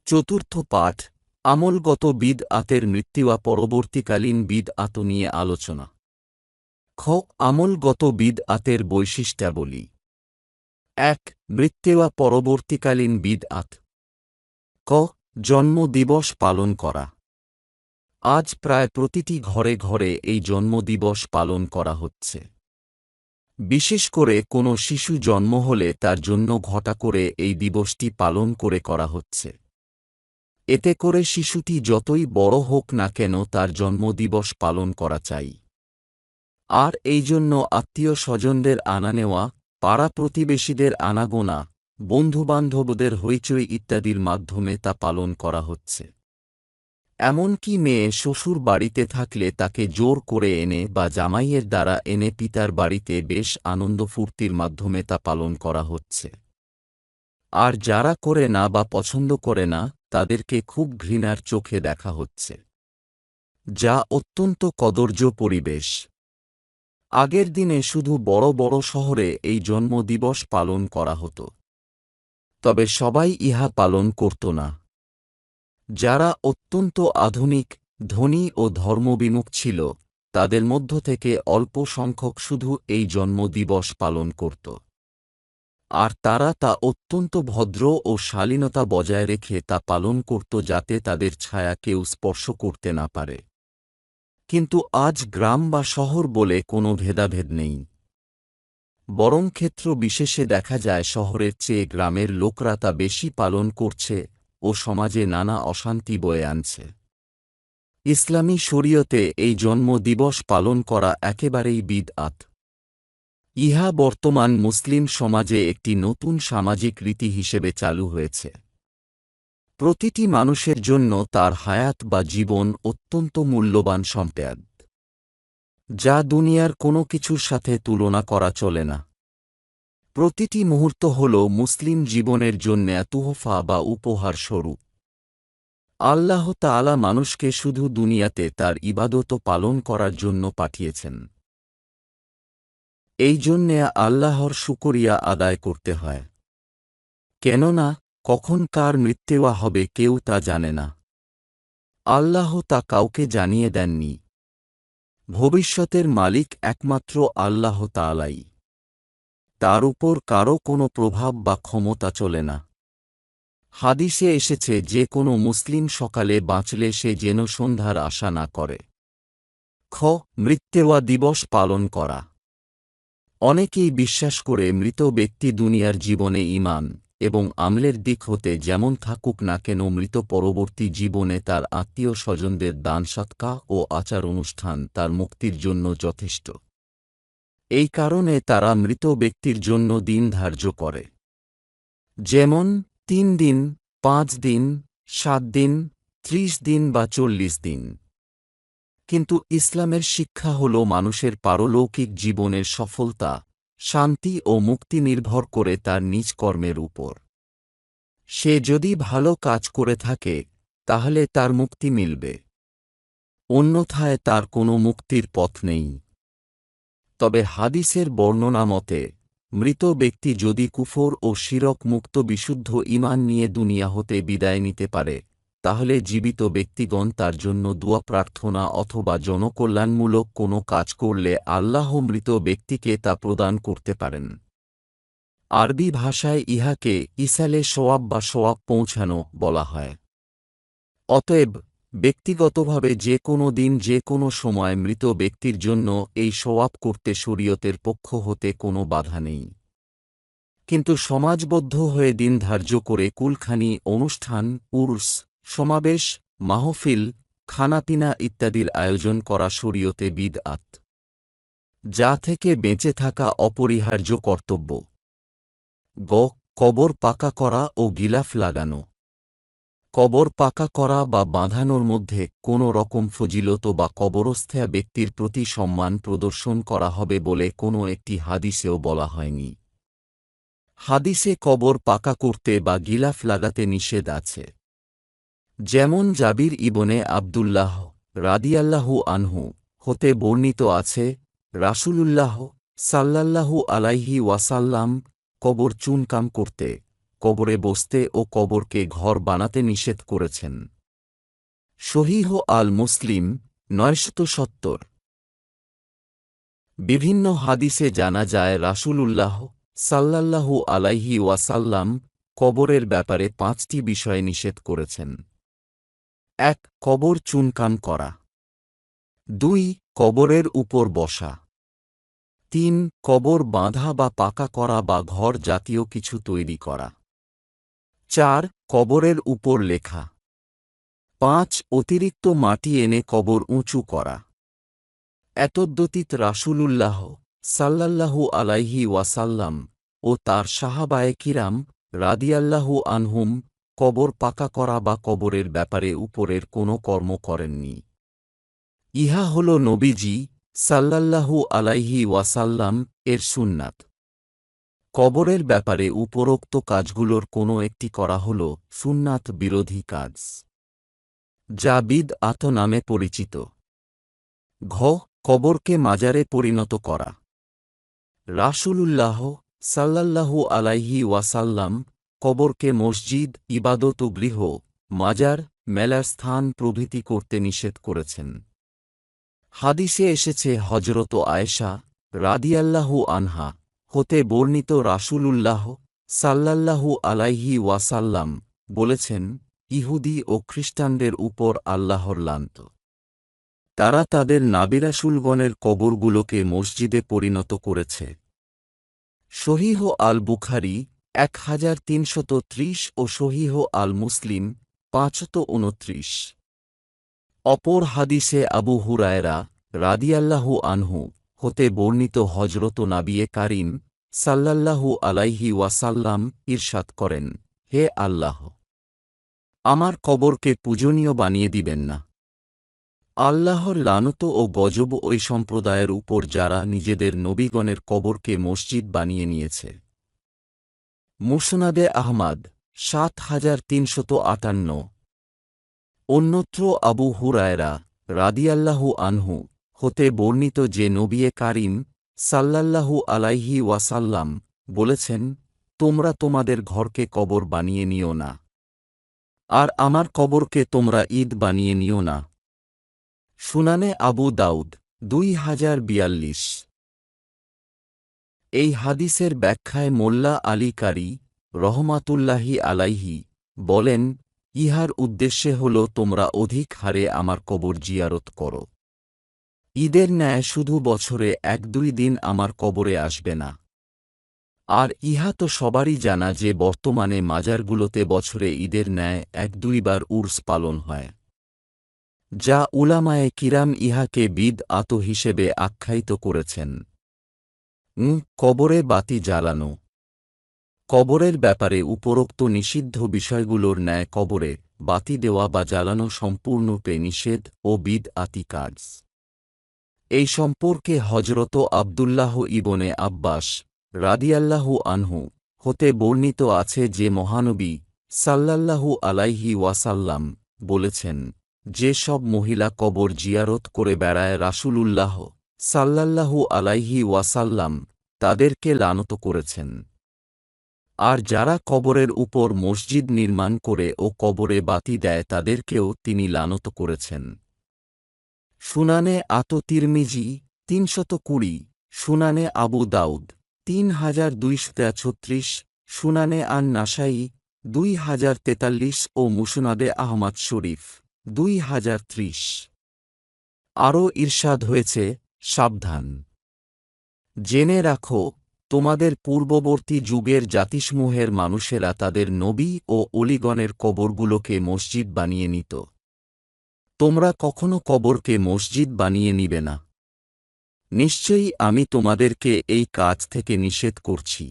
চতুর্থ পাঠ আমলগত বিদআতের মৃত্যুয়া পরবর্তীকালীন বিদআত নিয়ে আলোচনা। খ আমলগত বিদআতের বৈশিষ্ট্যাবলী। ১ মৃত্যুয়া পরবর্তীকালীন বিদআত। ক জন্মদিবস পালন করা। আজ প্রায় প্রতিটি ঘরে ঘরে এই জন্মদিবস পালন করা হচ্ছে। বিশেষ করে কোনো শিশু জন্ম হলে তার জন্য ঘটা করে এই দিবসটি পালন করা হচ্ছে। এতে করে শিশুটি যতই বড় হোক না কেন তার জন্মদিবস পালন করা চাই। আর এই জন্য আত্মীয় স্বজনদের আনা নেওয়া, পাড়া প্রতিবেশীদের আনাগোনা, বন্ধুবান্ধবদের হইচই ইত্যাদির মাধ্যমে তা পালন করা হচ্ছে। এমনকি মেয়ে শ্বশুর বাড়িতে থাকলে তাকে জোর করে এনে বা জামাইয়ের দ্বারা এনে পিতার বাড়িতে বেশ আনন্দ ফুর্তির মাধ্যমে তা পালন করা হচ্ছে। আর যারা করে না বা পছন্দ করে না তাদেরকে খুব ঘৃণার চোখে দেখা হচ্ছে, যা অত্যন্ত কদর্য পরিবেশ। আগের দিনে শুধু বড় বড় শহরে এই জন্মদিবস পালন করা হতো, তবে সবাই ইহা পালন করত না। যারা অত্যন্ত আধুনিক, ধনী ও ধর্মবিমুখ ছিল, তাদের মধ্য থেকে অল্প সংখ্যক শুধু এই জন্মদিবস পালন করত। আর তারা তা অত্যন্ত ভদ্র ও শালীনতা বজায় রেখে তা পালন করত যাতে তাদের ছায়া কেউ স্পর্শ করতে না পারে। কিন্তু আজ গ্রাম বা শহর বলে কোনো ভেদাভেদ নেই। বরং ক্ষেত্র বিশেষে দেখা যায় শহরের চেয়ে গ্রামের লোকরা তা বেশি পালন করছে ও সমাজে নানা অশান্তি বয়ে আনছে। ইসলামী শরীয়তে এই জন্মদিবস পালন করা একেবারেই বিদআত। ইহা বর্তমান মুসলিম সমাজে একটি নতুন সামাজিক রীতি হিসেবে চালু হয়েছে। প্রতিটি মানুষের জন্য তার হায়াত বা জীবন অত্যন্ত মূল্যবান সম্পদ, যা দুনিয়ার কোনো কিছুর সাথে তুলনা করা চলে না। প্রতিটি মুহূর্ত হল মুসলিম জীবনের জন্য তুহফা বা উপহার স্বরূপ। আল্লাহ তাআলা মানুষকে শুধু দুনিয়াতে তার ইবাদত পালন করার জন্য পাঠিয়েছেন। এই জন্যে আল্লাহর শুকরিয়া আদায় করতে হয়। কেননা কখন কার মৃত্যু হবে কেউ তা জানে না। আল্লাহ তা কাউকে জানিয়ে দেননি। ভবিষ্যতের মালিক একমাত্র আল্লাহ তাআলাই। তার উপর কারও কোনো প্রভাব বা ক্ষমতা চলে না। হাদিসে এসেছে যে কোনো মুসলিম সকালে বাঁচলে সে যেন সন্ধ্যার আশা না করে। খ মৃত্যুয়া দিবস পালন করা। অনেকেই বিশ্বাস করে মৃত ব্যক্তি দুনিয়ার জীবনে ঈমান এবং আমলের দিক হতে যেমন থাকুক না কেন মৃত পরবর্তী জীবনে তার আত্মীয় স্বজনদের দান সৎকা ও আচার অনুষ্ঠান তার মুক্তির জন্য যথেষ্ট। এই কারণে তারা মৃত ব্যক্তির জন্য দিন ধার্য করে, যেমন 3 দিন, 5 দিন, 7 দিন, 30 দিন বা 40 দিন। কিন্তু ইসলামের শিক্ষা হল মানুষের পারলৌকিক জীবনের সফলতা, শান্তি ও মুক্তি নির্ভর করে তার নিজ কর্মের উপর। সে যদি ভালো কাজ করে থাকে তাহলে তার মুক্তি মিলবে, অন্যথায় তার কোনো মুক্তির পথ নেই। তবে হাদিসের বর্ণনা মতে মৃত ব্যক্তি যদি কুফর ও শিরক মুক্ত বিশুদ্ধ ঈমান নিয়ে দুনিয়া হতে বিদায় নিতে পারে, তাহলে জীবিত ব্যক্তিগণ তার জন্য দুয়া প্রার্থনা অথবা জনকল্যাণমূলক কোনো কাজ করলে আল্লাহ মৃত ব্যক্তিকে তা প্রদান করতে পারেন। আরবি ভাষায় ইহাকে ইসালে সোয়াব বা সোয়াব পৌঁছানো বলা হয়। অতএব ব্যক্তিগতভাবে যে কোনো দিন যে কোনো সময় মৃত ব্যক্তির জন্য এই সোয়াব করতে শরীয়তের পক্ষ হতে কোনো বাধা নেই। কিন্তু সমাজবদ্ধ হয়ে দিন ধার্য করে কুলখানি অনুষ্ঠান, উরস, সমাবেশ, মাহফিল, খানাপিনা ইত্যাদির আয়োজন করা শরীয়তে বিদআত, যা থেকে বেঁচে থাকা অপরিহার্য কর্তব্য। গ কবর পাকা করা ও গিলাফ লাগানো। কবর পাকা করা বা বাঁধানোর মধ্যে কোনো রকম ফজিলত বা কবরস্থা ব্যক্তির প্রতি সম্মান প্রদর্শন করা হবে বলে কোনো একটি হাদিসেও বলা হয়নি। হাদিসে কবর পাকা করতে বা গিলাফ লাগাতে নিষেধ আছে। যেমন জাবির ইবনে আবদুল্লাহ রাদিয়াল্লাহু আনহু হতে বর্ণিত আছে, রাসূলুল্লাহ সাল্লাল্লাহু আলাইহি ওয়াসাল্লাম কবর চুনকাম করতে, কবরে বসতে ও কবরকে ঘর বানাতে নিষেধ করেছেন। সহিহ আল মুসলিম ৯৭০। বিভিন্ন হাদিসে জানা যায় রাসূলুল্লাহ সাল্লাল্লাহু আলাইহি ওয়াসাল্লাম কবরের ব্যাপারে ৫টি বিষয়ে নিষেধ করেছেন। ১. কবর চুনকাম করা। ২. কবরের উপর বসা। ৩. কবর বাঁধা বা পাকা করা বা ঘর জাতীয় কিছু তৈরি করা। ৪. কবরের উপর লেখা। ৫. অতিরিক্ত মাটি এনে কবর উঁচু করা। এতদ্ব্যতীত রাসূলুল্লাহ সাল্লাল্লাহু আলাইহি ওয়াসাল্লাম ও তার সাহাবায়ে কিরাম রাদিয়াল্লাহু আনহুম কবর পাকা করা বা কবরের ব্যাপারে উপরের কোনো কর্ম করেননি। ইহা হল নবীজি সাল্লাল্লাহু আলাইহি ওয়াসাল্লাম এর সুন্নাত। কবরের ব্যাপারে উপরোক্ত কাজগুলোর কোনো একটি করা হল সুন্নাত বিরোধী কাজ, যা বিদআত নামে পরিচিত। ঘ. কবরকে মাজারে পরিণত করা। রাসূলুল্লাহ সাল্লাল্লাহু আলাইহি ওয়াসাল্লাম কবরকে মসজিদ, ইবাদত গৃহ, মাজার, মেলার স্থান প্রভৃতি করতে নিষেধ করেছেন। হাদিসে এসেছে হজরত আয়েশা রাদিয়াল্লাহু আনহা হতে বর্ণিত রাসূলুল্লাহ সাল্লাল্লাহু আলাইহি ওয়াসাল্লাম বলেছেন, ইহুদি ও খ্রিস্টানদের উপর আল্লাহর লানত। তারা তাদের নাবিরাসুলগণের কবরগুলোকে মসজিদে পরিণত করেছে। সহিহ আল বুখারী ১৩৩০ ও সহিহ আল মুসলিম ৫২৯। অপর হাদিসে আবু হুরায়রা রাদিয়াল্লাহু আনহু হতে বর্ণিত হজরত নাবিয়ে কারীম সাল্লাল্লাহু আলাইহি ওয়াসাল্লাম ইরশাদ করেন, হে আল্লাহ! আমার কবরকে পূজনীয় বানিয়ে দিবেন না। আল্লাহর লানত ও গজব ওই সম্প্রদায়ের উপর যারা নিজেদের নবীগণের কবরকে মসজিদ বানিয়ে নিয়েছে। মুসনাদে আহমাদ ৭৩৫৮। অন্যত্র আবু হুরায়রা রাদিয়াল্লাহু আনহু হতে বর্ণিত যে নবিয়ে কারীম সাল্লাল্লাহু আলাইহি ওয়াসাল্লাম বলেছেন, তোমরা তোমাদের ঘরকে কবর বানিয়ে নিও না, আর আমার কবরকে তোমরা ঈদ বানিয়ে নিও না। সুনানে আবু দাউদ ২০৪২। এই হাদিসের ব্যাখ্যায় মোল্লা আলী কারী রহমাতুল্লাহি আলাইহি বলেন, ইহার উদ্দেশ্যে হল তোমরা অধিক হারে আমার কবর জিয়ারত করো। ঈদের ন্যায় শুধু বছরে ১-২ দিন আমার কবরে আসবে না। আর ইহা তো সবারই জানা যে বর্তমানে মাজারগুলোতে বছরে ঈদের ন্যায় ১-২ বার উর্স পালন হয়, যা উলামায়ে কিরাম ইহাকে বিদআত হিসেবে আখ্যায়িত করেছেন। কবরে বাতি জ্বালানো। কবরের ব্যাপারে উপরোক্ত নিষিদ্ধ বিষয়গুলোর ন্যায় কবরে বাতি দেওয়া বা জ্বালানো সম্পূর্ণরূপে নিষেধ ও বিদআতি কাজ। এই সম্পর্কে হজরত আবদুল্লাহ ইবনে আব্বাস রাদিয়াল্লাহু আনহু হতে বর্ণিত আছে যে মহানবী সাল্লাল্লাহু আলাইহি ওয়াসাল্লাম বলেছেন, যে সব মহিলা কবর জিয়ারত করে বেড়ায় রাসূলুল্লাহ সাল্লাল্লাহু আলাইহি ওয়াসাল্লাম তাদেরকে লানত করেছেন। আর যারা কবরের উপর মসজিদ নির্মাণ করে ও কবরে বাতি দেয় তাদেরকেও তিনি লানত করেছেন। সুনানে তিরমিজি ৩২০, সুনানে আবু দাউদ ৩২৩৬, সুনানে আন নাসাই ২০৪৩ ও মুসনাদে আহমদ শরীফ ২০৩০। আরও ইরশাদ হয়েছে, সাবধান! জেনে রাখো, তোমাদের পূর্ববর্তী যুগের জাতিসমূহের মানুষেরা তাদের নবী ও অলিগণের কবরগুলোকে মসজিদ বানিয়ে নিত। তোমরা কখনো কবরকে মসজিদ বানিয়ে নিবে না। নিশ্চয়ই আমি তোমাদেরকে এই কাজ থেকে নিষেধ করছি।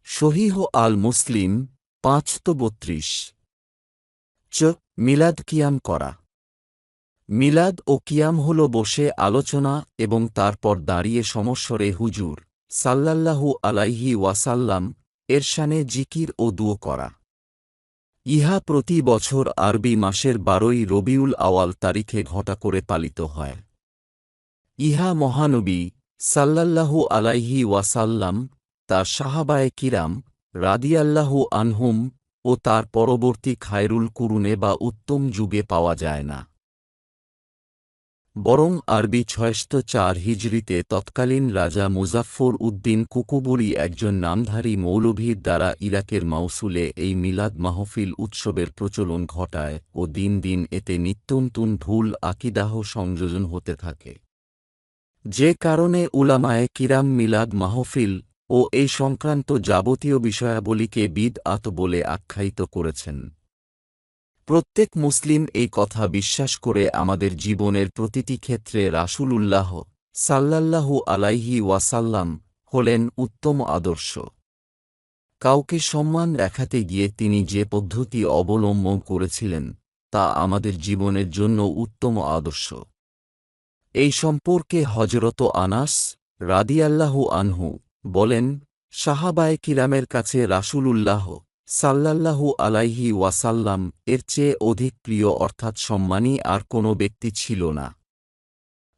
সহিহ আল মুসলিম ৫৩২। মিলাদ কিয়াম করা। মিলাদ ও কিয়াম হল বসে আলোচনা এবং তারপর দাঁড়িয়ে সমস্বরে হুজুর সাল্লাল্লাহু আলাইহি ওয়াসাল্লাম এর শানে জিকির ও দুআ করা। ইহা প্রতি বছর আরবি মাসের ১২ই রবিউল আওয়াল তারিখে ঘটা করে পালিত হয়। ইহা মহানবী সাল্লাল্লাহু আলাইহি ওয়াসাল্লাম, তার সাহাবায়ে কিরাম রাদিয়াল্লাহু আনহুম ও তার পরবর্তী খায়রুল কুরুনে বা উত্তম যুগে পাওয়া যায় না, বরং আরবি ৬০৪ হিজরিতে তৎকালীন রাজা মুজাফফর উদ্দিন কুকুবুরি একজন নামধারী মৌলভীর দ্বারা ইরাকের মাউসুলে এই মিলাদ মাহফিল উৎসবের প্রচলন ঘটায় ও দিন দিন এতে নিত্যনতুন ভুল আকিদাহ সংযোজন হতে থাকে, যে কারণে উলামায়ে কিরাম মিলাদ মাহফিল ও এই সংক্রান্ত যাবতীয় বিষয়াবলীকে বিদআত বলে আখ্যায়িত করেছেন। প্রত্যেক মুসলিম এই কথা বিশ্বাস করে আমাদের জীবনের প্রতিটি ক্ষেত্রে রাসূলুল্লাহ সাল্লাল্লাহু আলাইহি ওয়াসাল্লাম হলেন উত্তম আদর্শ। কাউকে সম্মান দেখাতে গিয়ে তিনি যে পদ্ধতি অবলম্বন করেছিলেন তা আমাদের জীবনের জন্য উত্তম আদর্শ। এই সম্পর্কে হযরত আনাস রাদিয়াল্লাহু আনহু বলেন, সাহাবায়ে কিরামের কাছে রাসূলুল্লাহ সাল্লাল্লাহু আলাইহি ওয়াসাল্লাম এর চেয়ে অধিক প্রিয় অর্থাৎ সম্মানী আর কোনো ব্যক্তি ছিল না।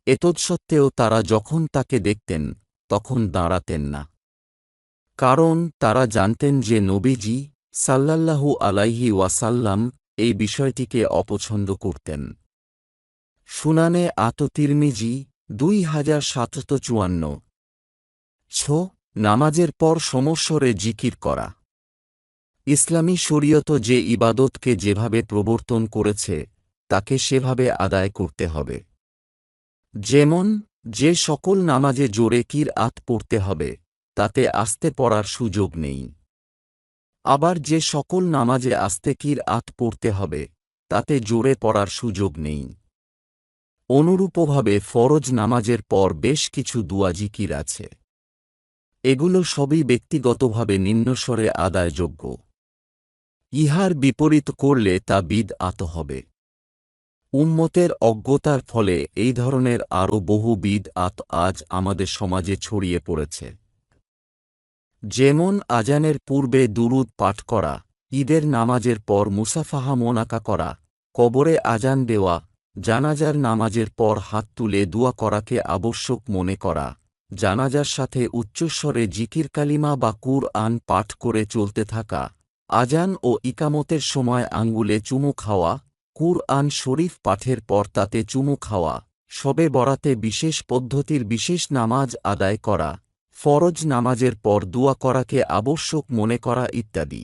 এতৎসত্ত্বেও তারা যখন তাকে দেখতেন তখন দাঁড়াতেন না, কারণ তারা জানতেন যে নবীজি সাল্লাল্লাহু আলাইহি ওয়াসাল্লাম এই বিষয়টিকে অপছন্দ করতেন। সুনানে তিরমিজি ২৭৫৪। নামাজের পর সমস্বরে জিকির করা। ইসলামী শরীয়ত যে ইবাদতকে যেভাবে প্রবর্তন করেছে তাকে সেভাবে আদায় করতে হবে। যেমন, যে সকল নামাজে জোরে কিরআত পড়তে হবে তাতে আস্তে পড়ার সুযোগ নেই। আবার যে সকল নামাজে আস্তে কিরআত পড়তে হবে তাতে জোরে পড়ার সুযোগ নেই। অনুরূপভাবে ফরজ নামাজের পর বেশ কিছু দুআ জিকির আছে। এগুলো সবই ব্যক্তিগতভাবে নিম্নস্বরে আদায়যোগ্য। ইহার বিপরীত করলে তা বিদআত হবে। উম্মতের অজ্ঞতার ফলে এই ধরনের আরও বহু বিদআত আজ আমাদের সমাজে ছড়িয়ে পড়েছে। যেমন আজানের পূর্বে দুরূদ পাঠ করা, ঈদের নামাজের পর মুসাফাহা মোনাকা করা, কবরে আজান দেওয়া, জানাজার নামাজের পর হাত তুলে দুআ করাকে আবশ্যক মনে করা, জানাজার সাথে উচ্চস্বরে জিকির কালিমা বা কুরআন পাঠ করে চলতে থাকা, আজান ও ইকামতের সময় আঙ্গুলে চুমু খাওয়া, কুরআন শরীফ পাঠের পর তাতে চুমু খাওয়া, শবে বরাতে বিশেষ পদ্ধতির বিশেষ নামাজ আদায় করা, ফরজ নামাজের পর দুআ করাকে আবশ্যক মনে করা ইত্যাদি।